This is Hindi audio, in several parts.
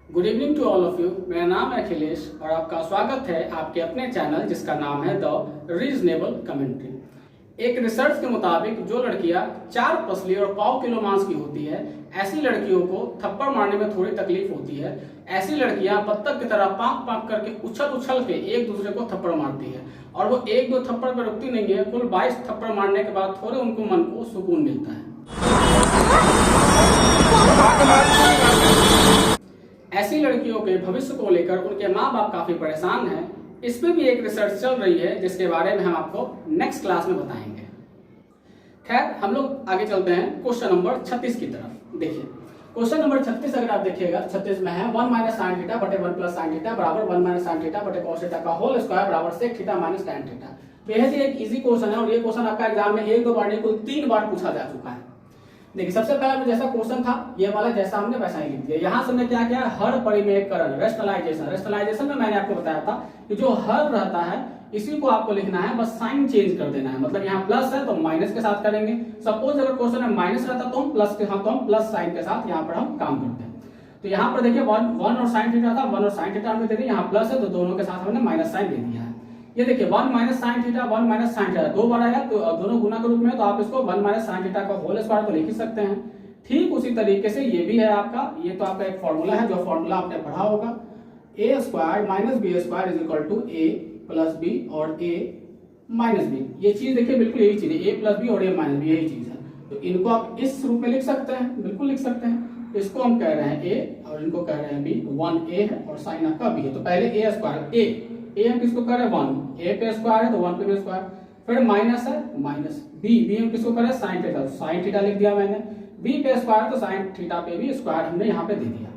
Good evening to all of you. मेरा नाम है अखिलेश और आपका स्वागत है आपके अपने चैनल जिसका नाम है द रीजनेबल कमेंट्री। एक रिसर्च के मुताबिक जो लड़कियां 4 पसली और पाव किलो मांस की होती है, ऐसी लड़कियों को थप्पड़ मारने में थोड़ी तकलीफ होती है। ऐसी लड़कियां बत्तख की तरह पाक पाक करके उछल उछल के एक दूसरे को थप्पड़ मारती है और वो एक दो थप्पड़ पर रुकती नहीं है। कुल 22 थप्पड़ मारने के बाद थोड़े उनको मन को सुकून मिलता है। ऐसी लड़कियों के भविष्य को लेकर उनके माँ बाप काफी परेशान हैं। इस पे भी एक रिसर्च चल रही है जिसके बारे में हम आपको नेक्स्ट क्लास में बताएंगे। खैर, हम लोग आगे चलते हैं क्वेश्चन नंबर 36 की तरफ। देखिए क्वेश्चन नंबर 36 अगर आप देखिएगा 36 में है 1 माइनस साइन थीटा बटे 1 प्लस साइन थीटा बराबर 1 माइनस साइन थीटा बटे कॉस थीटा का होल स्क्वायर बराबर sec theta minus tan theta. बेहद ही एक इजी क्वेश्चन है और ये क्वेश्चन आपका एग्जाम में एक दो बार नहीं कुल 3 बार पूछा जा चुका है। देखिए सबसे पहला जैसा क्वेश्चन था ये वाला जैसा हमने वैसा ही लिख दिया। यहाँ से हमने क्या किया, हर परिमेयकरण रेशनलाइजेशन में मैंने आपको बताया था कि जो हर रहता है इसी को आपको लिखना है, बस साइन चेंज कर देना है। मतलब यहाँ प्लस है तो माइनस के साथ करेंगे। सपोज अगर क्वेश्चन में माइनस रहता तो हम प्लस के साथ, तो हम प्लस साइन के साथ यहाँ पर हम काम करते हैं। तो यहाँ पर देखिए 1 और साइन थीटा था, 1 और साइन थीटा हमने दे दिया, यहाँ प्लस है तो दोनों के साथ हमने माइनस साइन दे दिया है। ये देखिए 1 minus sine theta 1 minus sine theta 2 बार आया तो दोनों गुना के रूप में, तो आप इसको 1 माइनस साइन थीटा का होल स्क्वायर तो लिख ही सकते हैं। ठीक उसी तरीके से ये भी है आपका, ये तो आपका एक फॉर्मूला है जो फॉर्मूला आपने पढ़ा होगा, a square minus B square is equal to a plus b और ए माइनस बी। ये चीज देखिए बिल्कुल यही चीज है, ए प्लस बी और ए माइनस बी यही चीज है। तो इनको आप इस रूप में लिख सकते हैं, बिल्कुल लिख सकते हैं। इसको हम कह रहे हैं ए और इनको कह रहे हैं बी। 1a है और साइन आपका बी है। तो पहले ए स्क्वायर ए हम किसको कह रहे हैं 1, ए पे स्क्वायर है तो 1 पे भी स्क्वायर, फिर माइनस है माइनस बी हम किसको कह रहे हैं साइन थीटा, साइन थीटा लिख दिया मैंने। बी पे स्क्वायर तो साइन थीटा पे भी स्क्वायर हमने यहाँ पे दे दिया।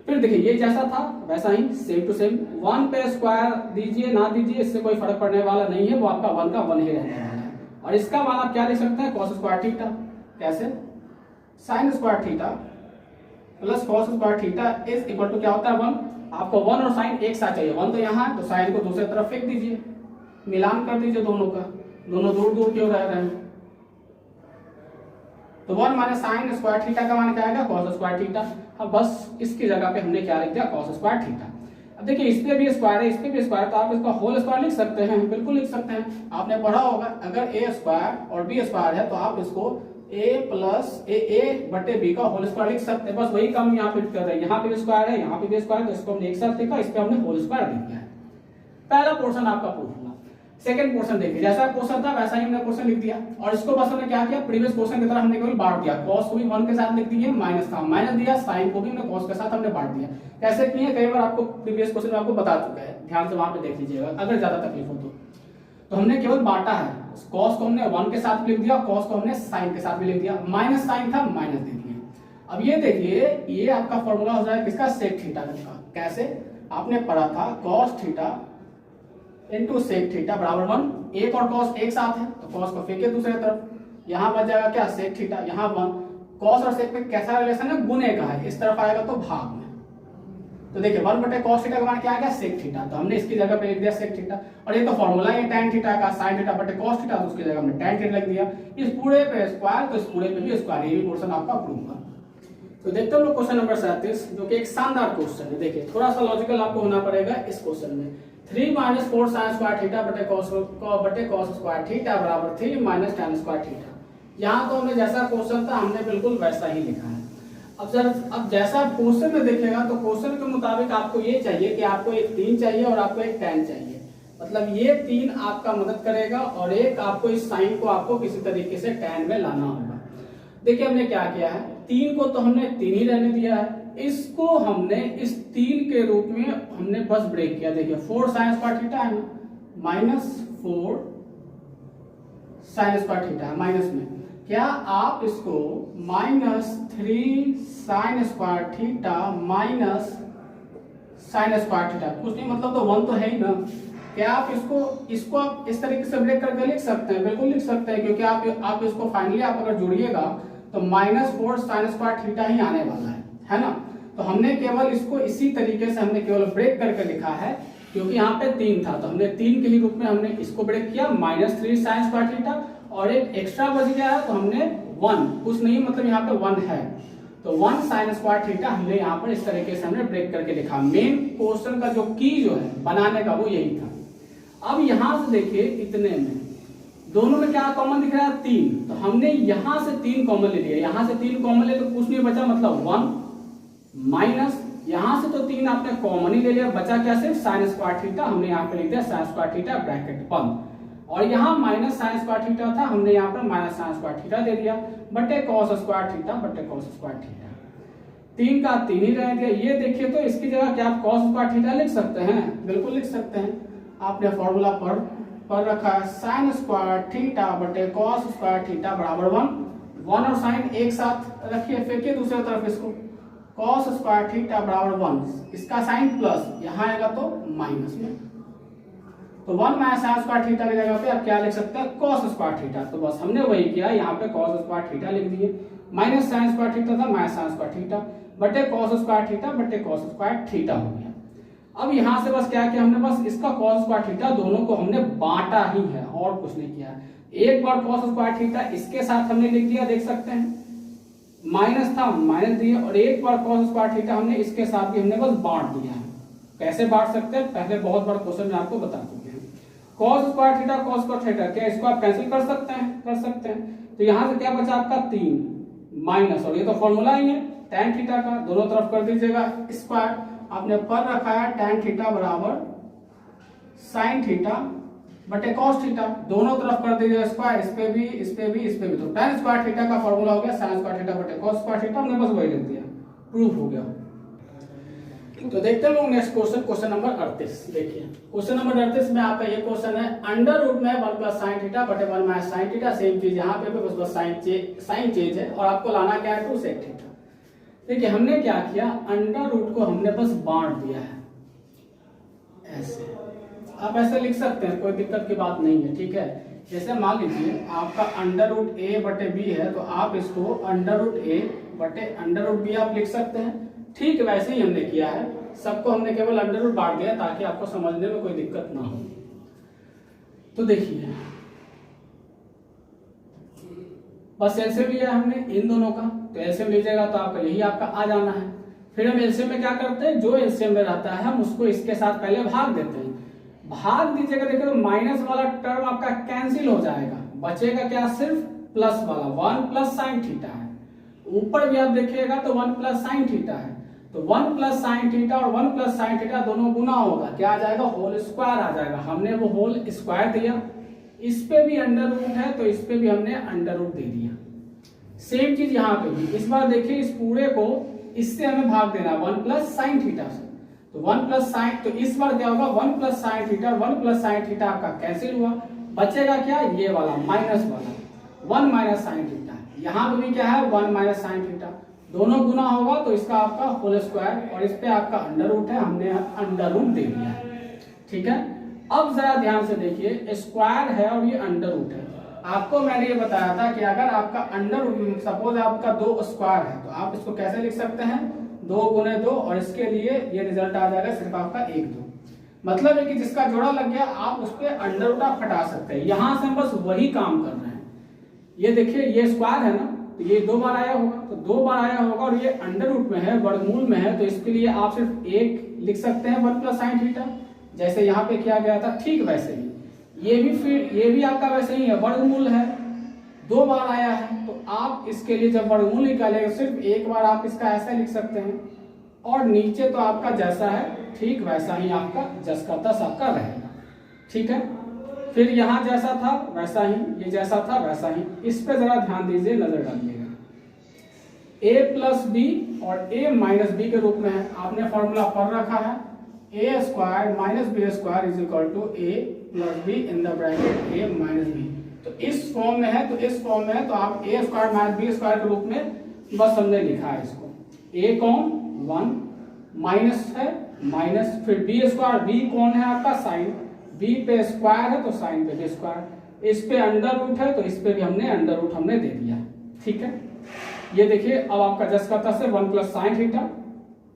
फिर देखिए ये जैसा था वैसा ही सेम टू सेम 1 पे स्क्वायर दीजिए ना दीजिए इससे कोई फर्क पड़ने वाला नहीं है, वो आपका 1 का 1 ही रहने वाला है। और इसका मान आप क्या लिख सकते हैं, कॉस स्क्वायर थीटा। कैसे, sine square theta plus cos square theta is equal to क्या होता है 1। आपको 1 और साइन एक साथ चाहिए, 1 तो यहाँ है तो साइन को दूसरी तरफ फेंक दीजिए, मिलान कर दीजिए दोनों का, दोनों दूर दूर क्यों रह रहे हैं। तो 1 माइनस साइन स्क्वायर थीटा का मान क्या आएगा, कॉस स्क्वायर थीटा। अब बस इसकी जगह पे हमने क्या लिख दिया, कॉस स्क्वायर थीटा। अब देखिए इस पे भी स्क्वायर है, इस पे भी स्क्वायर, तो आप इसका होल स्क्वायर लिख सकते हैं, बिल्कुल लिख सकते हैं। आपने पढ़ा होगा अगर ए स्क्वायर और बी स्क्वायर है तो आप इसको ए प्लस ए बटे बी का होल स्क्वायर लिख सकते हैं। बस वही काम यहाँ पे कर रहे हैं, यहाँ पे भी स्क्वायर है यहाँ पे भी स्क्वायर, तो इसको हमने एक साथ लिखा, इस पे हमने होल स्क्वायर लिख दिया है। पहला पोर्शन आपका पूछ लिया। सेकंड पोर्शन देखिए जैसा क्वेश्चन था वैसा ही हमने क्वेश्चन लिख दिया और इसको बस हमने क्या किया, प्रीवियस क्वेश्चन की तरह हमने केवल बांट दिया। कॉस को भी 1 के साथ लिख दिए, माइनस था माइनस दिया, साइन को भी हमने कॉस के साथ हमने बांट दिया। कैसे किए कई बार आपको प्रीवियस क्वेश्चन में आपको बता चुका है, ध्यान से वहां पे देख लीजिएगा अगर ज्यादा तकलीफ हो तो हमने केवल बांटा है। कॉस को हमने 1 के साथ लिख दिया, कॉस को हमने साइन के साथ भी लिख दिया, माइनस साइन था माइनस दे दिया। अब ये देखिए ये आपका फॉर्मूला हो जाएगा किसका, सेक थीटा का। कैसे, आपने पढ़ा था cos theta into sec theta बराबर 1। एक और कॉस एक साथ है तो कॉस को फेंके दूसरे तरफ, यहाँ बच जाएगा क्या, सेक थीटा। यहाँ 1 कॉस और सेक में कैसा रिलेशन है, गुने का है, इस तरफ आएगा तो भाग में। तो देखिए 1 बटे कॉस थीटा का मान क्या आ गया, सेक थीटा। तो हमने इसकी जगह पे लिख दिया सेक थीटा। और ये तो फॉर्मूला है टैन थीटा का, साइन थीटा बटे कॉस थीटा, तो उसकी जगह हमने टैन थीटा लिख दिया। इस पूरे पे स्क्वायर तो इस पूरे पे भी स्क्वायर, ये भी पोर्शन आपका प्रूव हुआ। तो देखते हैं लोग क्वेश्चन नंबर 37 जो कि एक शानदार क्वेश्चन है। देखिए थोड़ा सा लॉजिकल आपको होना पड़ेगा इस क्वेश्चन में। 3 माइनस 4 साइन स्क्वायर थीटा बटे कॉस स्क्वायर थीटा बराबर 3 माइनस टैन स्क्वायर थीटा। यहाँ तो हमने जैसा क्वेश्चन था हमने बिल्कुल वैसा ही लिखा है। अब जैसा क्वेश्चन में देखिएगा तो क्वेश्चन के मुताबिक आपको ये चाहिए कि आपको एक 3 चाहिए और आपको एक टैन चाहिए। मतलब ये 3 आपका मदद करेगा और एक आपको इस साइन को आपको किसी तरीके से टैन में लाना होगा। देखिए हमने क्या किया है, 3 को तो हमने 3 ही रहने दिया है, इसको हमने इस 3 के रूप में हमने बस ब्रेक किया। देखिए 4 साइन स्क्वायर थीटा है ना, माइनस 4 साइन स्क्वायर थीटा है माइनस में, क्या आप इसको minus 3 sign square theta minus sign square theta, कुछ नहीं मतलब तो 1 तो है ही ना, क्या आप इसको आप इस तरीके से ब्रेक करके लिख सकते हैं, बिल्कुल लिख सकते हैं। क्योंकि आप इसको फाइनली आप अगर जोड़िएगा तो माइनस 4 साइन स्क्वायर थीटा ही आने वाला है ना। तो हमने केवल इसको इसी तरीके से हमने केवल ब्रेक करके लिखा है, क्योंकि यहाँ पे 3 था तो हमने 3 के ही रूप में हमने इसको ब्रेक किया, माइनस 3 साइन स्क्वायर थीटा, और एक एक्स्ट्रा बच गया है तो हमने 1, कुछ नहीं मतलब यहाँ पे 1 है तो 1 साइन स्क्वायर थीटा हमने यहाँ पर इस तरीके से हमने ब्रेक करके लिखा। मेन क्वेश्चन का जो की जो है बनाने का वो यही था। अब यहां से देखिए इतने में दोनों में क्या कॉमन दिख रहा है 3, तो हमने यहां से 3 कॉमन ले लिया, यहां से 3 कॉमन ले तो कुछ नहीं बचा, मतलब 1 माइनस यहां से तो 3 आपने कॉमन ही ले लिया, बचा क्या सिर्फ साइन स्क्वायर थीटा, हमने यहाँ पे लिख दिया साइन स्क्वायर थीटा ब्रैकेट बंद, और यहाँ माइनस साइन स्क्वायर थीटा था, हमने यहाँ पर माइनस साइन स्क्वायर थीटा दे दिया बटे कॉस स्क्वायर थीटा बटे कॉस स्क्वायर थीटा। 3 का 3 ही रह गया। ये देखिए तो इसकी जगह क्या आप कॉस स्क्वायर थीटा लिख सकते हैं, बिल्कुल लिख सकते हैं। आपने फॉर्मूला पर रखा है साइन स्क्वायर थीटा बटे कॉस स्क्वायर थीटा बराबर 1 और साइन एक साथ रखिए, फेंकिए दूसरी तरफ इसको, कॉस स्क्वायर थीटा बराबर 1, इसका साइन प्लस, यहाँ आएगा तो माइनस में, तो 1 माइनस साइन स्क्वायर थीटा की जगह पे आप क्या लिख सकते हैं कॉस स्क्वायर थीटा। तो बस हमने वही किया, यहाँ पे कॉस स्क्वायर थीटा लिख दिए, माइनस साइन स्क्वायर थीटा था माइनस साइन स्क्वायर थीटा बटे कॉस स्क्वायर थीटा बटे कॉस स्क्वायर थीटा हो गया। अब यहां से बस क्या किया हमने, बस इसका कॉस स्क्वायर थीटा दोनों को हमने बांटा ही है और कुछ नहीं किया। एक बार कॉस स्क्वायर थीटा इसके साथ हमने लिख दिया, देख सकते हैं माइनस था माइनस दिया, और एक बार कॉस स्क्वायर थीटा हमने इसके साथ भी हमने बस बांट दिया है। कैसे बांट सकते हैं, पहले बहुत बार क्वेश्चन में आपको बता चुके हैं। Cos square theta cos square theta, क्या इसको आप कैंसिल कर सकते हैं, कर सकते हैं। तो यहां से क्या बचा आपका 3 माइनस, और ये तो फॉर्मूला ही है tan थीटा का, दोनों तरफ कर दीजिएगा स्क्वायर। आपने पर रखा है tan थीटा बराबर sin थीटा बटे cos थीटा, दोनों तरफ कर दीजिएगा स्क्वायर, इस पे भी इस पे भी इस पे भी, तो tan स्क्वायर थीटा का फॉर्मूला हो गया sin स्क्वायर थीटा बटे cos स्क्वायर थीटा, हमने बस वही लिख दिया, प्रूफ हो गया। तो देखते हैं लोग नेक्स्ट क्वेश्चन, क्वेश्चन नंबर 38। देखिए क्वेश्चन नंबर 38 में आपका ये क्वेश्चन है, अंडर रूट में 1 प्लस साइन थीटा बटे 1 माइनस साइन थीटा, सेम चीज यहाँ पे बस साइन चेंज है, और आपको लाना क्या है 2 सेक थीटा। देखिए हमने क्या किया, अंडर रूट को हमने बस बांट दिया है ऐसे, आप ऐसे लिख सकते हैं, कोई दिक्कत की बात नहीं है, ठीक है। जैसे मान लीजिए आपका अंडर रूट ए बटे बी है, तो आप इसको अंडर रूट ए बटे अंडर रूट बी आप लिख सकते हैं, ठीक वैसे ही हमने किया है, सबको हमने केवल अंडर रूट बांट दिया ताकि आपको समझने में कोई दिक्कत ना हो। तो देखिए बस एलसीएम लिया हमने इन दोनों का, तो एलसीएम लीजिएगा तो आपका यही आपका आ जाना है। फिर हम एलसीएम में क्या करते हैं, जो एलसीएम में रहता है हम उसको इसके साथ पहले भाग देते हैं, भाग दीजिएगा, देखिए तो माइनस वाला टर्म आपका कैंसिल हो जाएगा, बचेगा क्या सिर्फ प्लस वाला 1 प्लस साइन थीटा है, ऊपर भी आप देखिएगा तो 1 प्लस साइन थीटा है, तो 1 प्लस साइन थीटा और 1 प्लस साइन थीटा दोनों गुना होगा, क्या आ जाएगा होल स्क्वायर आ जाएगा, हमने वो होल स्क्वायर दिया, इस पे भी अंडर रूट है तो इस पे भी हमने अंडर रूट दे दिया। सेम चीज यहाँ पे भी, इस बार देखिए इस पूरे को इससे हमें भाग देना 1 प्लस साइन थीटा से, तो 1 प्लस साइन, तो इस बार क्या होगा 1 प्लस साइन थीटा और 1 प्लस साइन थीटा आपका कैंसिल हुआ, बचेगा क्या ये वाला माइनस वाला 1 माइनस साइन थीटा, यहाँ पे भी क्या है 1 माइनस साइन थीटा, दोनों गुना होगा तो इसका आपका होल स्क्वायर, और इस पे आपका अंडर रूट है, हमने अंडर रूट दे दिया है, ठीक है। अब जरा ध्यान से देखिए, स्क्वायर है और ये अंडर रूट है, आपको मैंने ये बताया था कि अगर आपका अंडर रूट, सपोज आपका 2 स्क्वायर है, तो आप इसको कैसे लिख सकते हैं 2 गुने 2, और इसके लिए ये रिजल्ट आ जाएगा सिर्फ आपका 1 2, मतलब है कि जिसका जोड़ा लग गया आप उस पर अंडर रूट आप हटा सकते हैं। यहां से हम बस वही काम कर रहे हैं, ये देखिए ये स्क्वायर है ना, तो ये 2 बार आया होगा, तो 2 बार आया होगा, और ये अंडर रूट में है, वर्गमूल में है, तो इसके लिए आप सिर्फ 1 लिख सकते हैं 1 प्लस साइन थीटा, जैसे यहाँ पे किया गया था, ठीक वैसे ही ये भी, फिर ये भी आपका वैसे ही है, वर्गमूल है, 2 बार आया है, तो आप इसके लिए जब वर्गमूल निकालेगा सिर्फ 1 बार आप इसका ऐसा लिख सकते हैं, और नीचे तो आपका जैसा है ठीक वैसा ही आपका जस का तस आपका रहेगा, ठीक है। फिर यहाँ जैसा था वैसा ही, ये जैसा था वैसा ही, इस पे जरा ध्यान दीजिए, नजर डालिएगा, a प्लस बी और a माइनस बी के रूप में है, आपने फॉर्मूला पढ़ रखा है, a square minus B square is equal to a plus B in the bracket a minus B, तो इस फॉर्म में है, तो इस फॉर्म में है, तो आप a square minus B square के रूप में बस हमने लिखा है इसको, a कौन 1 माइनस है माइनस, फिर b स्क्वायर, b कौन है आपका साइन, b पे स्क्वायर है तो साइन पे भी स्क्वायर, इस पे अंडर रूट है तो इस पे भी हमने अंडर रूट हमने दे दिया, ठीक है। ये देखिए अब आपका जस का तस है 1 प्लस साइन थीटा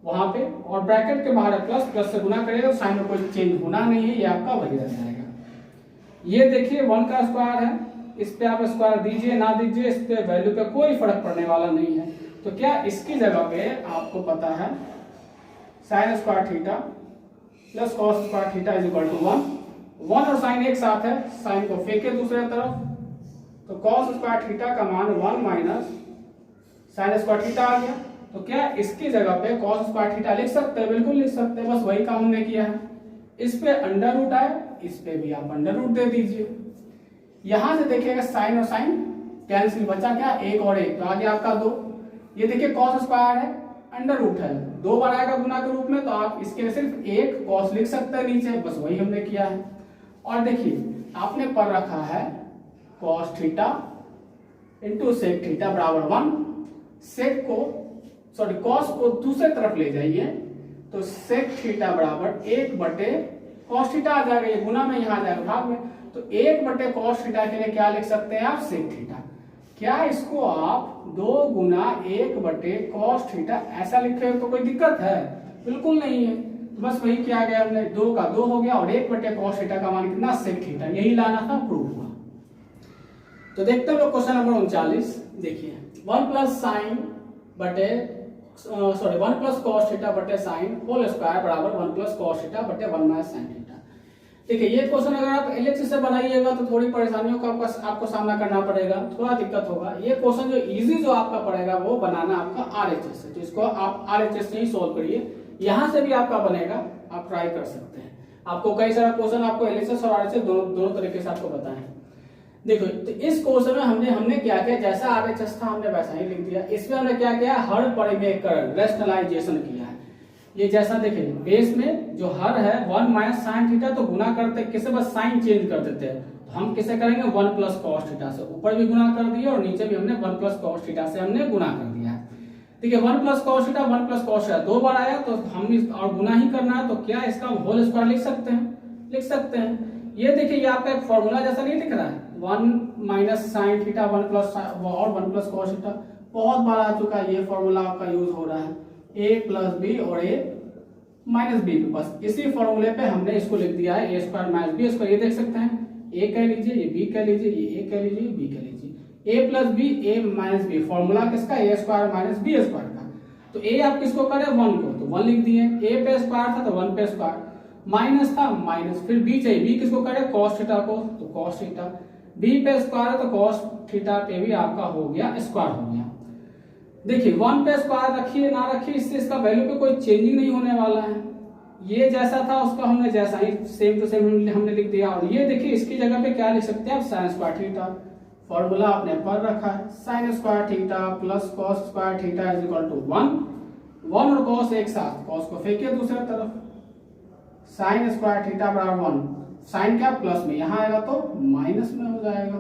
वहां पे, और ब्रैकेट के बाहर प्लस, प्लस से गुना करेगा तो साइन में कोई चेंज होना नहीं है, ये आपका वही रह जाएगा। ये देखिए 1 का स्क्वायर है, इस पे आप स्क्वायर दीजिए ना दीजिए, इस पे वैल्यू पे कोई फर्क पड़ने वाला नहीं है, तो क्या इसकी जगह पे आपको पता है sine square theta plus cos square theta is equal to 1 और साइन एक साथ है, साइन को फेंके दूसरे तरफ, तो कॉस स्क्वायर थीटा का मान 1 माइनस साइन स्क्वायर थीटा आ गया। तो क्या इसकी जगह पे कॉस स्क्वायर थीटा लिख सकते हैं? बिल्कुल लिख सकते हैं, बस वही काम हमने किया है। इस पे अंडर रूट आए, इस पे भी आप अंडर रूट दे दीजिए। यहां से देखिएगा साइन और साइन कैंसिल, बचा क्या 1 और 1, तो आगे आपका 2। ये देखिए कॉस स्क्वायर है, अंडर रूट है, 2 बार आएगा गुना के रूप में, तो आप इसके लिए सिर्फ 1 कॉस लिख सकते हैं नीचे, बस वही हमने किया है। और देखिए आपने पढ़ रखा है cos theta into sec theta बराबर 1। सेक को सॉरी कॉस को दूसरे तरफ ले जाइए तो सेक थीटा बराबर 1 बटे कॉस थीटा आ जाएगा, ये गुना में यहाँ आ जाएगा भाग में, तो 1 बटे कॉस थीटा के लिए क्या लिख सकते हैं आप? Sec theta. क्या इसको आप 2 गुना 1 बटे कॉस थीटा ऐसा लिखे तो कोई दिक्कत है? बिल्कुल नहीं है। तो बस वही किया गया हमने, 2 का 2 हो गया और 1 बटे कॉस थीटा का मान कितना? Sec theta. यही लाना था, प्रूव हुआ। तो देखते हैं लोग क्वेश्चन नंबर 39। देखिए 1 प्लस साइन बटे सॉरी 1 प्लस कॉस थीटा बटे साइन होल स्क्वायर बराबर 1 प्लस कॉस थीटा बटे 1 माइनस साइन थीटा। देखिए ये क्वेश्चन अगर आप एलएचएस से बनाइएगा तो थोड़ी परेशानियों का आपको सामना करना पड़ेगा, थोड़ा दिक्कत होगा। ये क्वेश्चन जो इजी जो आपका पड़ेगा वो बनाना आपका आरएचएस से, तो इसको आप आरएचएस से ही सोल्व करिए। यहाँ से भी आपका बनेगा, आप ट्राई कर सकते हैं। आपको कई सारा क्वेश्चन आपको एलएचएस और आरएचएस दोनों तरीके से आपको बताएं। देखो तो इस क्वेश्चन में हमने क्या किया, जैसा आरएचएस था हमने वैसा ही लिख दिया। इसमें हमने क्या किया, हर परिमेयकरण रेशनलाइजेशन किया है। ये जैसा देखिए बेस में जो हर है 1 माइनस साइन थीटा, तो गुना करते किसे बस साइन चेंज कर देते हैं, तो हम किसे करेंगे 1 प्लस कॉस थीटा से। ऊपर भी गुना कर दिया और नीचे भी हमने 1 प्लस कॉस थीटा से हमने गुना कर दिया है। ठीक है 1 plus cos theta 1 plus cos theta 2 बार आया, तो हम और गुना ही करना है, तो क्या इसका होल स्क्वायर लिख सकते हैं? लिख सकते हैं। ये देखिए ये आपका एक फॉर्मूला जैसा नहीं दिख रहा है, 1 माइनस साइन थीटा 1 प्लस और 1 प्लस कॉस थीटा, बहुत बार आ चुका है। ये फॉर्मूला आपका यूज हो रहा है, a प्लस बी और a माइनस बी, बस इसी फॉर्मूले पे हमने इसको लिख दिया है a square minus B square. ये देख सकते हैं, a कह लीजिए, ये b कह लीजिए, ये a कह लीजिए, b कह लीजिए। a plus B a minus B, formula किसका? a square minus B square का। तो a आप किसको करें? 1 को, तो 1 लिख दिए। a पे स्क्वायर था तो 1 पे स्क्वायर, माइनस था माइनस, फिर b चाहिए, b किसको करें? कॉस थीटा को, तो कॉस थीटा। b पे स्क्वायर है तो कॉस थीटा पे भी आपका हो गया स्क्वायर हो गया। देखिए 1 पे स्क्वायर रखिए ना रखिए, इससे इसका वैल्यू पे कोई चेंजिंग नहीं होने वाला है। ये जैसा था उसका हमने जैसा ही सेम टू सेम हमने लिख दिया। और ये देखिए इसकी जगह पे क्या लिख सकते हैं आप? Sign square theta. फॉर्मूला आपने पढ़ रखा है, sine square theta plus cos square theta is equal to 1 और कॉस एक साथ, कॉस को फेंकिए दूसरे तरफ, साइन स्क्वायर थीटा बराबर 1, साइन क्या प्लस में, यहाँ आएगा तो माइनस में हो जाएगा।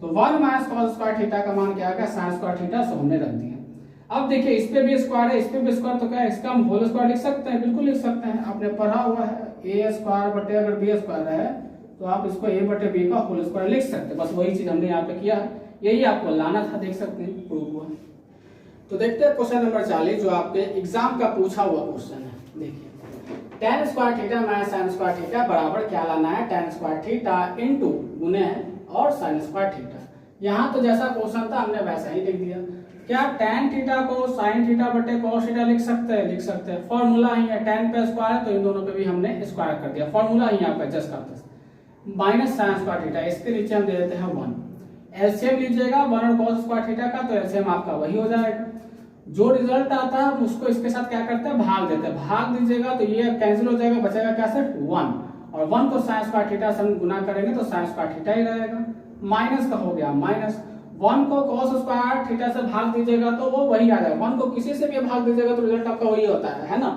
तो 1 माइनस कॉस स्क्वायर थीटा का मान क्या आएगा? साइन स्क्वायर थीटा, सो हमने रख दिया। अब देखिए इस पे भी स्क्वायर है, इस पे भी स्क्वायर, तो क्या इसका हम होल स्क्वायर लिख सकते हैं? बिल्कुल लिख सकते हैं। आपने पढ़ा हुआ है a स्क्वायर बटे अगर b स्क्वायर है तो आप इसको a बटे b का होल स्क्वायर लिख सकते हैं। बस वही चीज हमने यहाँ पे किया है, यही आपको लाना था, देख सकते हैं प्रूव हुआ। तो देखते हैं क्वेश्चन नंबर 40 जो आपके एग्जाम का पूछा हुआ क्वेश्चन है। देखिए tan square theta minus sign square theta बराबर क्या लाना है? tan स्क्वायर थीटा इंटू गुने और साइन स्क्वायर थीटा। यहाँ तो जैसा क्वेश्चन था हमने वैसा ही लिख दिया। क्या tan थीटा को साइन थीटा बटे कॉस थीटा लिख सकते हैं? लिख सकते हैं। फॉर्मूला ही है, tan पे स्क्वायर है तो इन दोनों पे भी हमने स्क्वायर कर दिया। फॉर्मूला ही आपका जस्ट करते माइनस साइन स्क्वायर थीटा, इसके नीचे हम दे देते हैं 1। एलसीएम लीजिएगा 1 और कॉस स्क्वायर थीटा का, तो एलसीएम आपका वही हो जाएगा। जो रिजल्ट आता है उसको इसके साथ क्या करते हैं? भाग देते हैं। भाग दीजिएगा तो ये कैंसिल हो जाएगा, बचेगा क्या सिर्फ 1, और 1 को साइन स्क्वायर थीटा से हम गुना करेंगे तो साइन स्क्वायर थीटा ही रहेगा। माइनस का हो गया माइनस, 1 को cos स्क्वायर थीटा से भाग दीजिएगा तो वो वही आ जाएगा। 1 को किसी से भी भाग दीजिएगा तो रिजल्ट आपका वही होता है ना।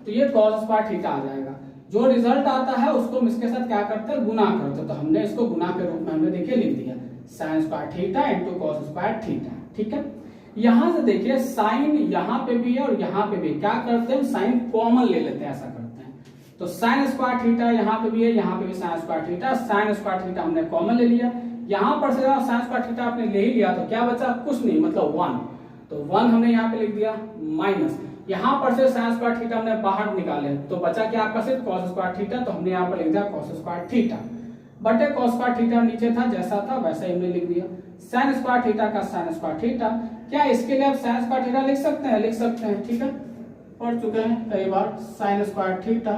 तो ये cos स्क्वायर थीटा आ जाएगा। जो रिजल्ट आता है उसको हम इसके साथ क्या करते हैं? गुना करते हैं। तो हमने इसको गुना के रूप में हमने देखिए लिख दिया, sign square theta into cos square theta. ठीक है, यहां से देखिए साइन यहाँ पे भी है और यहाँ पे भी, क्या करते हैं? साइन कॉमन ले लेते हैं, ऐसा करते हैं। तो साइन स्क्वायर थीटा यहाँ पे भी है, यहाँ पे भी sign square theta, sign square theta हमने कॉमन ले लिया। यहाँ पर से साइन स्क्वायर थीटा आपने ले ही लिया तो क्या बचा? कुछ नहीं, मतलब 1। तो 1 हमने यहाँ पे लिख दिया माइनस, यहाँ पर से साइन स्क्वायर थीटा हमने बाहर निकाले तो बचा क्या आपका? सिर्फ कॉस स्क्वायर थीटा, तो हमने यहाँ पर लिख दिया कॉस स्क्वायर थीटा बटे कॉस स्क्वायर थीटा नीचे था जैसा था वैसा ही हमने लिख दिया। साइन स्क्वायर थीटा का साइन स्क्वायर थीटा क्या इसके लिए आप साइन स्क्वायर थीटा लिख सकते हैं? लिख सकते हैं, ठीक है, पढ़ चुके हैं कई बार। Sine square theta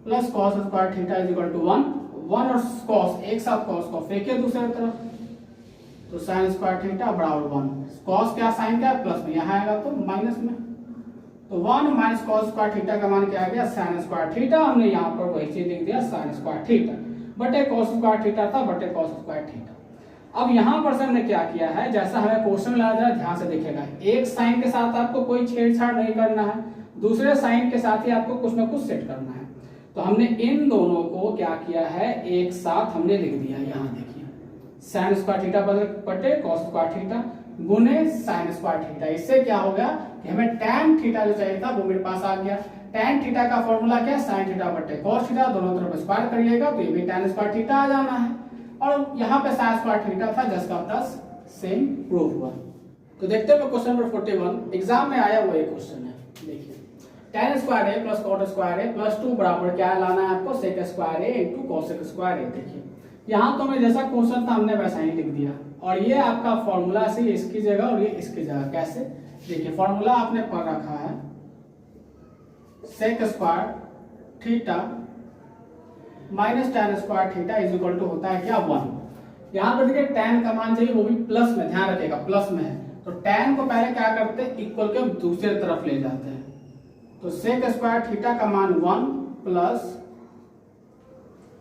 plus cos square theta is equal to 1 और कॉस एक साथ कॉस को फेंके दूसरे तरफ, तो साइन स्क्वायर थीटा बराबर 1। कॉस क्या साइन क्या प्लस में, यहाँ आएगा तो माइनस में, तो 1 माइनस कॉस स्क्वायर थीटा का मान क्या आ गया? Sign square theta. हमने यहाँ पर वही चीज लिख दिया साइन स्क्वायर थीटा बटे कॉस स्क्वायर थीटा था बटे कॉस स्क्वायर थीटा। अब यहाँ पर सर ने क्या किया है, जैसा हमें क्वेश्चन मिला जाए ध्यान से देखिएगा, एक साइन के साथ आपको कोई छेड़छाड़ नहीं करना है, दूसरे साइन के साथ ही आपको कुछ ना कुछ सेट करना है। तो हमने इन दोनों को क्या किया है, एक साथ हमने लिख दिया। यहाँ देखिए साइन स्क्वायर थीटा बटे कॉस स्क्वायर थीटा गुने साइन स्क्वायर थीटा। इससे क्या हो गया कि हमें टैन थीटा जो चाहिए था वो मेरे पास आ गया। टैन थीटा का फॉर्मूला क्या है? साइन थीटा बटे कॉस थीटा, दोनों तरफ स्क्वायर करिएगा तो ये भी टैन स्क्वायर थीटा आ जाना है। और यहाँ पे साइन स्क्वायर थीटा था जिसका प्लस सेम प्रूफ हुआ। तो देखते हैं क्वेश्चन नंबर 41 एग्जाम में आया हुआ एक क्वेश्चन है। देखिए tan स्क्वायर ए प्लस कॉट स्क्वायर ए प्लस 2 बराबर क्या लाना है आपको? सेक स्क्वायर ए इंटू कोसेक स्क्वायर ए। देखिए यहाँ तो मैं जैसा क्वेश्चन था हमने वैसा ही लिख दिया, और ये आपका फॉर्मूला से इसकी जगह और ये इसकी जगह। कैसे? देखिए फॉर्मूला आपने पढ़ रखा है sec square theta minus tan square theta is equal to होता है क्या? 1। यहाँ पर देखिए टैन का मान चाहिए वो भी प्लस में, ध्यान रखिएगा प्लस में है, तो टैन को पहले क्या करते हैं इक्वल के दूसरे तरफ ले जाते हैं। तो सेक स्क्वायर थीटा का मान 1 प्लस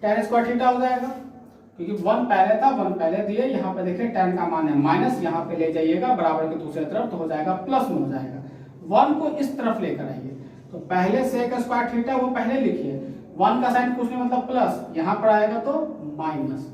टैन स्क्वायर थीटा हो जाएगा, क्योंकि 1 पहले था 1 पहले दिए। यहाँ पे देखिए टैन का मान है माइनस, यहाँ पे ले जाइएगा बराबर के दूसरे तरफ तो हो जाएगा प्लस में हो जाएगा। 1 को इस तरफ लेकर आइए, तो पहले सेक स्क्वायर थीटा वो पहले लिखिए, 1 का साइन कुछ नहीं मतलब प्लस, यहाँ पर आएगा तो माइनस,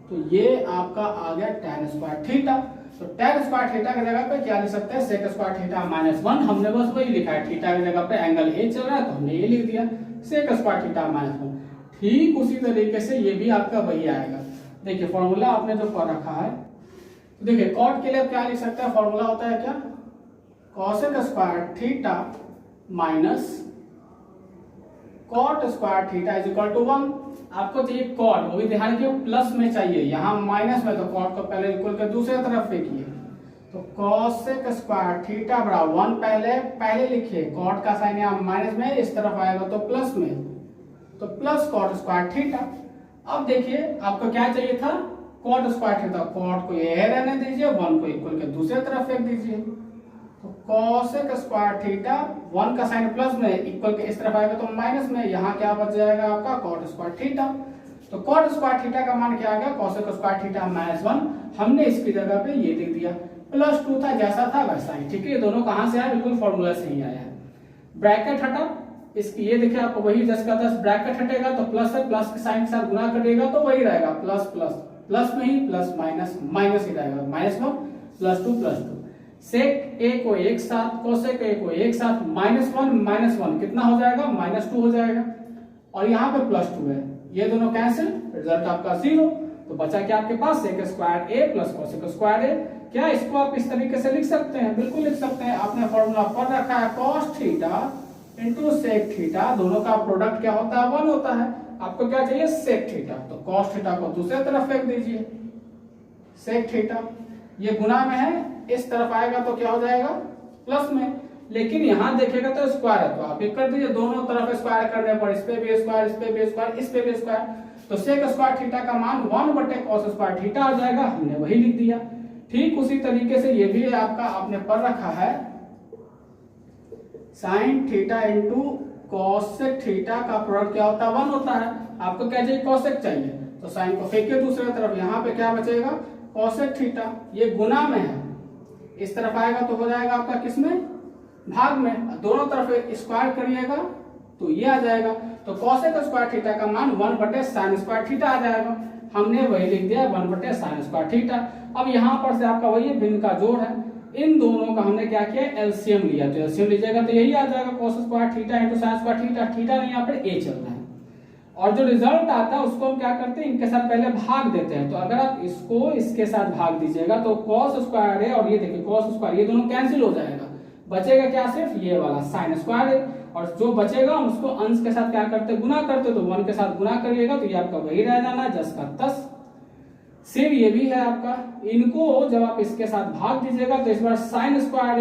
तो ये आपका आ गया टैन स्क्वायर थीटा। तो टैन स्क्वायर थीटा की जगह पे क्या लिख सकते हैं? Sec square theta minus 1। हमने बस वही लिखा है, थीटा की जगह पे एंगल ए चल रहा है तो हमने ये लिख दिया सेक स्क्वायर थीटा माइनस 1। ठीक उसी तरीके से ये भी आपका वही आएगा। देखिए फॉर्मूला आपने जो पढ़ रखा है, तो देखिए कॉट के लिए क्या लिख सकते हैं? फॉर्मूला होता है क्या? Cosec square theta minus cot square theta is equal to 1। आपको चाहिए कॉट, वो भी ध्यान रखिए प्लस में चाहिए, यहाँ माइनस में, तो कॉट को पहले इक्वल के दूसरे तरफ फेंकिए। तो कॉसेक स्क्वायर थीटा बराबर 1 पहले लिखिए, कॉट का साइन यहाँ माइनस में, इस तरफ आएगा तो प्लस में, तो प्लस कॉट स्क्वायर थीटा। अब देखिए आपको क्या चाहिए था? कॉट स्क्वायर थीटा, कॉट को ये रहने दीजिए, 1 को इक्वल के दूसरे तरफ फेंक दीजिए। तो कॉसेक स्क्वायर थीटा 1 का साइन प्लस में, इक्वल के इस तरफ आएगा तो माइनस में, यहाँ क्या बच जाएगा आपका? Cot square theta. तो कॉट स्क्वायर थीटा का मान क्या आ गया? Cosec square theta minus 1। हमने इसकी जगह पे ये लिख दिया, प्लस 2 था जैसा था वैसा ही, ठीक है। ये दोनों कहां से आया? बिल्कुल फॉर्मूला से ही आया है। ब्रैकेट हटा, इसकी ये देखिए आपको वही जैसे का 10 ब्रैकेट हटेगा तो प्लस है, प्लस के साइन के साथ गुना करिएगा तो वही रहेगा, प्लस प्लस प्लस में ही प्लस माइनस माइनस ही रहेगा, -1 प्लस 2 प्लस 2। सेक ए को एक साथ, कोसेक ए को एक साथ, -1 कितना हो जाएगा? -2 हो जाएगा, और यहाँ पे +2 है, ये दोनों कैंसिल, रिजल्ट आपका 0। तो बचा क्या आपके पास? सेक स्क्वायर ए प्लस कोसेक स्क्वायर ए। क्या इसको आप इस तरीके से लिख सकते हैं? बिल्कुल लिख सकते हैं। आपने फॉर्मूला पढ़ रखा है cos theta into sec theta, दोनों का प्रोडक्ट क्या होता है? 1 होता है। आपको क्या चाहिए? सेक थीटा, तो कॉस थीटा को दूसरे तरफ फेंक दीजिए, सेक थीटा ये गुना में है, इस तरफ आएगा तो क्या हो जाएगा? प्लस में, लेकिन यहाँ देखेगा तो स्क्वायर है, तो आप ये कर दीजिए, दोनों तरफ स्क्वायर करने पर इस पे भी स्क्वायर, इस पे भी स्क्वायर, इस पे भी स्क्वायर, तो सेक स्क्वायर थीटा का मान 1 बटे कॉस स्क्वायर थीटा आ जाएगा। हमने वही लिख दिया। ठीक उसी तरीके से ये भी आपका आपने पढ़ रखा है sine theta into cosec theta का प्रोडक्ट क्या होता है? 1 होता है। आपको क्या चाहिए? कॉसेक चाहिए, तो साइन को फेंकिए दूसरे तरफ, यहाँ पे क्या बचेगा? कॉसेक थीटा, ये गुना में है, इस तरफ आएगा तो हो जाएगा आपका किसमें? भाग में, दोनों तरफ स्क्वायर करिएगा तो ये आ जाएगा। तो कॉसेक स्क्वायर थीटा का मान 1 बटे साइन स्क्वायर थीटा आ जाएगा। हमने वही लिख दिया 1 बटे साइन स्क्वायर थीटा। अब यहाँ पर से आपका वही भिन्न का जोड़ है, इन दोनों का हमने क्या किया? एलसीएम लिया, तो एलसीएम लीजिएगा तो यही आ जाएगा cos square theta into sine square theta. Theta नहीं यहाँ पर ए चल रहा है, और जो रिजल्ट आता है उसको हम क्या करते हैं? इनके साथ पहले भाग देते हैं। तो अगर आप इसको इसके साथ भाग दीजिएगा तो कॉस स्क्वायर है, और ये देखिए कॉस स्क्वायर, ये दोनों कैंसिल हो जाएगा, बचेगा क्या? सिर्फ ये वाला साइन स्क्वायर है, और जो बचेगा हम उसको अंश के साथ क्या करते? गुना करते, तो 1 के साथ गुना करिएगा तो ये आपका वही रह जाना 10 का 10 सेम ये भी है आपका। इनको जब आप इसके साथ भाग दीजिएगा तो इस बार साइन स्क्वायर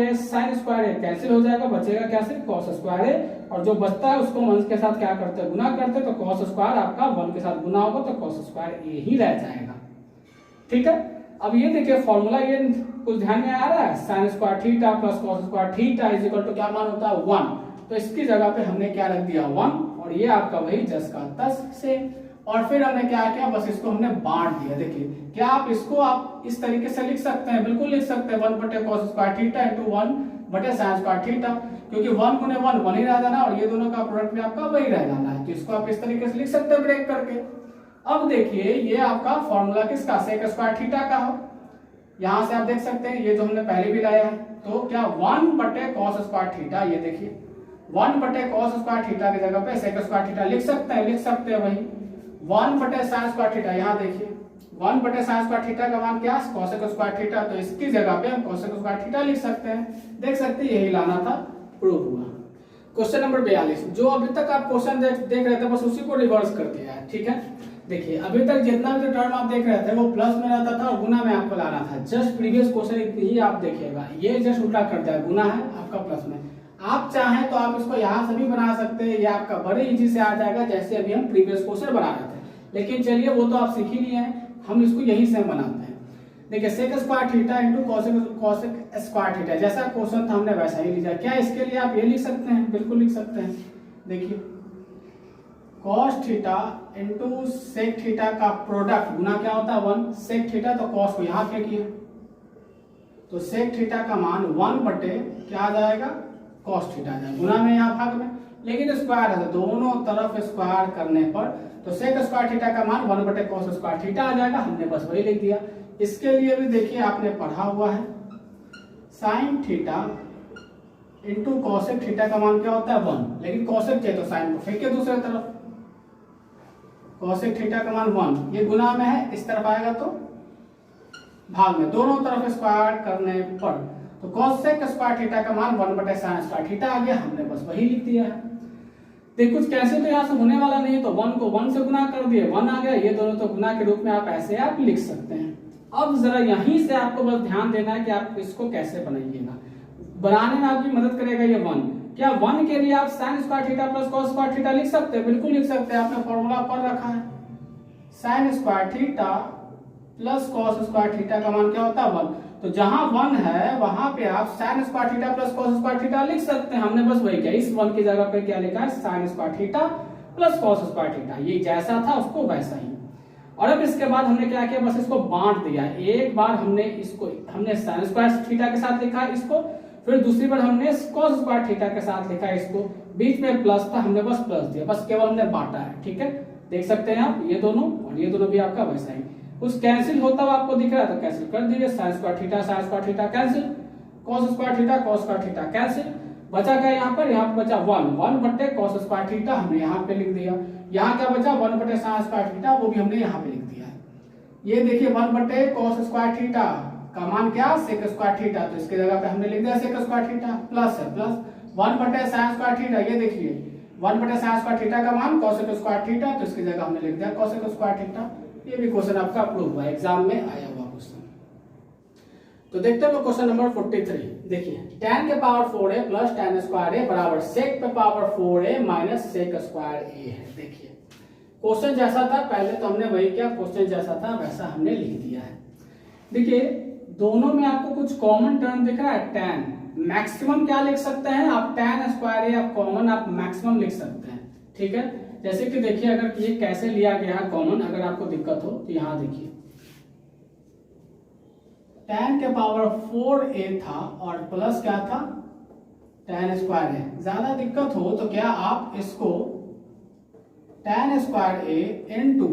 ए कैंसिल हो जाएगा, बचेगा क्या, सिर्फ कॉस स्क्वायर ए, और जो बचता है उसको 1 के साथ क्या करते हैं, गुना करते हैं, तो कॉस स्क्वायर आपका 1 के साथ गुना होगा तो कॉस स्क्वायर ए ही रह जाएगा। ठीक है, अब ये देखिए फॉर्मूला, ये कुछ ध्यान में आ रहा है, sine square theta plus cos square theta is equal to क्या मान होता है 1, तो इसकी जगह पे हमने क्या रख दिया 1, और ये आपका वही 10 का 10 से, और फिर हमने क्या किया, बस इसको हमने बांट दिया। देखिए क्या आप इसको आप इस तरीके से लिख सकते हैं, बिल्कुल लिख सकते हैं 1 बटे कॉस स्क्वायर थीटा इंटू 1 बटे साइन स्क्वायर थीटा, क्योंकि 1 गुने 1 1 ही रह जाना और ये दोनों का प्रोडक्ट भी आपका वही रह जाना है, तो इसको आप इस तरीके से लिख सकते हैं ब्रेक करके। अब देखिए ये आपका फॉर्मूला किसका, सेक स्क्वायर थीटा का हो, यहां से आप देख सकते हैं ये जो हमने पहले भी लाया है, तो क्या 1 बटे कॉस स्क्वायर थीटा, ये देखिए 1 बटे कॉस स्क्वायर थीटा की जगह पे सेक स्क्वायर थीटा लिख सकते हैं वही 1 बटे साइन स्क्वायर थीटा, यहाँ देखिए 1 बटे साइन स्क्वायर थीटा का मान क्या, कोसेक स्क्वायर थीटा, तो इसकी जगह पे हम कोसेक स्क्वायर थीटा लिख सकते हैं। देख सकते हैं यही लाना था, प्रूव हुआ। क्वेश्चन नंबर 42, जो अभी तक आप क्वेश्चन देख रहे थे बस उसी को रिवर्स कर दिया है। ठीक है, देखिए अभी तक जितना भी टर्म आप देख रहे थे वो प्लस में रहता था और गुना में आपको लाना था, जस्ट प्रीवियस क्वेश्चन इतनी ही आप देखिएगा, ये जस्ट उल्टा कर दिया, गुना है आपका प्लस में। आप चाहें तो आप इसको यहाँ से भी बना सकते हैं, ये आपका बड़े इजी से आ जाएगा, जैसे अभी हम प्रीवियस क्वेश्चन बना रहे थे, लेकिन चलिए वो तो आप सीख ही लिए हैं, हम इसको यहीं से बनाते हैं। देखिए sec square theta into cosec square theta, जैसा क्वेश्चन था हमने वैसा ही लिया। क्या इसके लिए आप ये लिख सकते हैं, बिल्कुल लिख सकते हैं। देखिए cos theta into sec theta का प्रोडक्ट गुना क्या होता है 1, सेक थीटा तो कॉस को यहाँ फेंकिए, तो सेक थीटा का मान 1 बटे क्या आ जाएगा, कॉस थीटा आ जाएगा, गुना में यहाँ भाग में, लेकिन स्क्वायर है तो दोनों तरफ स्क्वायर करने पर तो सेक स्क्वायर थीटा का मान 1 बटे कॉस स्क्वायर थीटा आ जाएगा, हमने बस वही लिख दिया। इसके लिए भी देखिए आपने पढ़ा हुआ है, sine theta into cosec theta का मान क्या होता है 1, लेकिन कॉसेक चाहिए तो साइन को फेंके दूसरे तरफ, कॉसेक थीटा का मान 1, ये गुना में है, इस तरफ आएगा तो भाग में, दोनों तरफ स्क्वायर करने पर तो कॉसेक स्क्वायर थीटा का मान 1 बटे साइन स्क्वायर थीटा आ गया, हमने बस वही लिख दिया है। देखिए कुछ कैंसिल तो यहाँ से होने वाला नहीं है, तो 1 को 1 से गुना कर दिए 1 आ गया, ये दोनों तो गुना के रूप में आप ऐसे आप लिख सकते हैं। अब जरा यहीं से आपको बस ध्यान देना है कि आप इसको कैसे बनाइएगा, बनाने में आपकी मदद करेगा ये 1। क्या 1 के लिए आप sign square theta plus cos square theta लिख सकते हैं, बिल्कुल लिख सकते हैं, आपने फॉर्मूला पढ़ रखा है, sine square theta plus cos square theta का मान क्या होता है 1, तो जहां 1 है वहां पे आप sign square theta plus cos square theta लिख सकते हैं, हमने बस वही किया, इस 1 की जगह पे क्या लिखा है, sine square theta plus cos square theta, ये जैसा था उसको वैसा ही। और अब इसके बाद हमने क्या किया, बस इसको बांट दिया, एक बार हमने साइन स्क्वायर थीटा के साथ लिखा इसको, फिर दूसरी बार हमने कॉस स्क्वायर थीटा के साथ लिखा इसको, बीच में प्लस था हमने बस प्लस दिया, बस केवल हमने बांटा है। ठीक है, देख सकते हैं आप ये दोनों और ये दोनों भी आपका वैसा ही, कुछ कैंसिल होता हुआ आपको दिख रहा है तो कैंसिल कर दीजिए, sign square theta cancel, cos square theta cancel, बचा क्या यहाँ पर बचा 1 बटे कॉस स्क्वायर थीटा हमने यहाँ पे लिख दिया, यहाँ क्या बचा 1 बटे साइन स्क्वायर थीटा, वो भी हमने यहाँ पे लिख दिया है। ये देखिए 1 बटे कॉस स्क्वायर थीटा का मान क्या, सेक स्क्वायर थीटा, तो इसकी जगह पे हमने लिख दिया सेक स्क्वायर थीटा, प्लस है प्लस 1 बटे साइन स्क्वायर थीटा, ये देखिए 1 बटे साइन स्क्वायर थीटा का मान कोसेक स्क्वायर थीटा, तो इसकी जगह हमने लिख दिया कोसेक स्क्वायर थीटा। ये भी क्वेश्चन आपका अप्रूव हुआ, एग्जाम में आया हुआ क्वेश्चन। तो देखते हैं क्वेश्चन नंबर 43, देखिए tan के power 4a plus tan square a बराबर sec पे power 4a minus sec square a है। देखिए क्वेश्चन जैसा था पहले तो हमने वही किया, क्वेश्चन जैसा था वैसा हमने लिख दिया है। देखिए दोनों में आपको कुछ कॉमन टर्म दिख रहा है, tan, मैक्सिमम क्या लिख सकते हैं आप, tan स्क्वायर a आप कॉमन आप मैक्सिमम लिख सकते हैं। ठीक है, जैसे कि देखिए अगर ये कैसे लिया गया है कॉमन, अगर आपको दिक्कत हो तो यहां देखिए tan के पावर 4a था और प्लस क्या था tan स्क्वायर a, ज्यादा दिक्कत हो तो क्या आप इसको tan square a into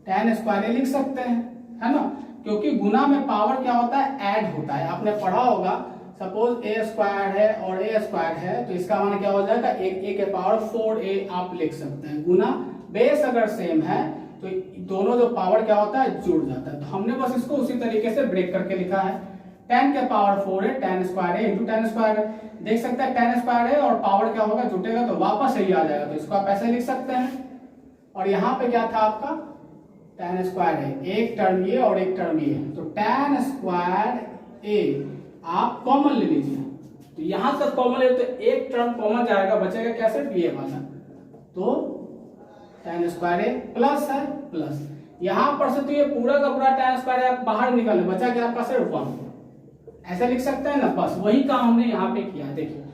tan square a लिख सकते हैं, है ना, क्योंकि गुना में पावर क्या होता है, ऐड होता है, आपने पढ़ा होगा। सपोज a स्क्वायर है और a स्क्वायर है तो इसका मान क्या हो जाएगा, a के पावर 4a आप लिख सकते हैं, गुना बेस अगर सेम है तो दोनों जो पावर क्या होता है जुड़ जाता है, तो हमने बस इसको उसी तरीके से ब्रेक करके लिखा है, tan के पावर 4 है tan स्क्वायर है इंटू tan स्क्वायर है, देख सकते हैं tan स्क्वायर है और पावर क्या होगा जुटेगा तो वापस यही आ जाएगा, तो इसको आप ऐसे लिख सकते हैं। और यहाँ पे क्या था आपका tan स्क्वायर है, एक टर्म ये और एक टर्म ये है, तो tan स्क्वायर a आप कॉमन ले लीजिए। तो यहां से कॉमन है तो एक टर्म कॉमन जाएगा, बचेगा क्या सिर्फ ये वाला, तो tan स्क्वायर a प्लस है प्लस, यहां पर से तो ये पूरा का पूरा tan स्क्वायर आप बाहर निकाले, बचा क्या आपका सिर्फ 1, ऐसा लिख सकते हैं ना। बस वही काम हमने यहाँ पे किया। देखिए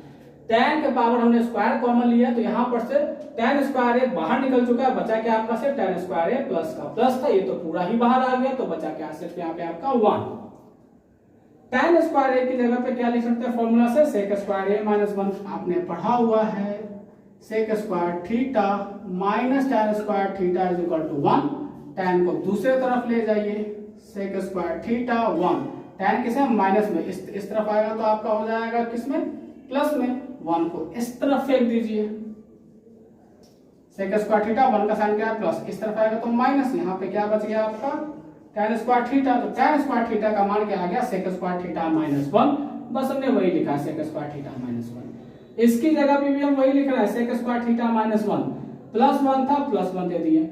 tan के पावर हमने स्क्वायर कॉमन लिया, तो यहाँ पर से tan स्क्वायर a बाहर निकल चुका है, बचा क्या आपका सिर्फ tan स्क्वायर a प्लस का प्लस था, ये तो पूरा ही बाहर आ गया, तो बचा क्या सिर्फ यहाँ पे आपका 1। tan स्क्वायर a की जगह पे क्या लिख सकते हैं फॉर्मूला से, sec स्क्वायर a माइनस 1 आपने पढ़ा हुआ है, sec square theta minus tan square theta is equal to 1। tan को दूसरे तरफ ले जाइए, sec स्क्वायर थीटा 1, tan किसे माइनस में इस तरफ आएगा तो आपका हो जाएगा किसमें प्लस में, 1 को इस तरफ फेंक दीजिए, sec स्क्वायर थीटा 1 का साइन क्या है प्लस, इस तरफ आएगा तो माइनस, यहाँ पे क्या बच गया आपका tan स्क्वायर थीटा, तो tan स्क्वायर थीटा का मान क्या आ गया sec स्क्वायर थीटा माइनस 1, बस हमने वही लिखा है sec स्क्वायर थीटा माइनस 1। इसकी जगह पे भी हम वही लिख रहे हैं sec square theta minus 1, plus 1 था प्लस 1 दे दिए,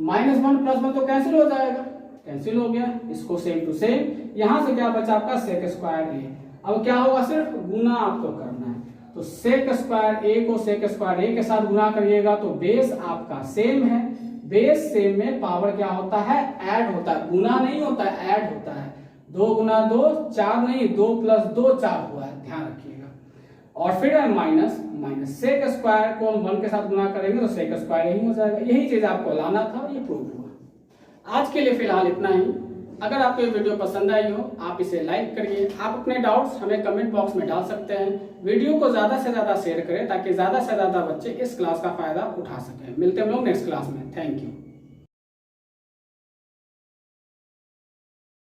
माइनस 1 प्लस 1 तो कैंसिल हो जाएगा, कैंसिल हो गया, इसको सेम टू सेम, यहां से क्या बचा आपका sec स्क्वायर a, अब क्या होगा सिर्फ गुना आपको करना है, तो sec स्क्वायर a को sec स्क्वायर a के साथ गुना करिएगा तो बेस आपका सेम है, बेस सेम में पावर क्या होता है ऐड होता है, गुना नहीं होता है ऐड होता है, 2 गुना 2 4 नहीं, 2 प्लस 2 4 हुआ है, ध्यान रखिएगा। और फिर है माइनस माइनस sec स्क्वायर को हम 1 के साथ गुना करेंगे तो sec स्क्वायर ही हो जाएगा, यही चीज आपको लाना था, ये प्रूव हुआ। आज के लिए फिलहाल इतना ही। अगर आपको ये वीडियो पसंद आई हो आप इसे लाइक करिए, आप अपने डाउट्स हमें कमेंट बॉक्स में डाल सकते हैं, वीडियो को ज्यादा से ज्यादा शेयर करें ताकि ज्यादा से ज्यादा बच्चे इस क्लास का फायदा उठा सकें। मिलते हैं हम लोग नेक्स्ट क्लास में, थैंक यू।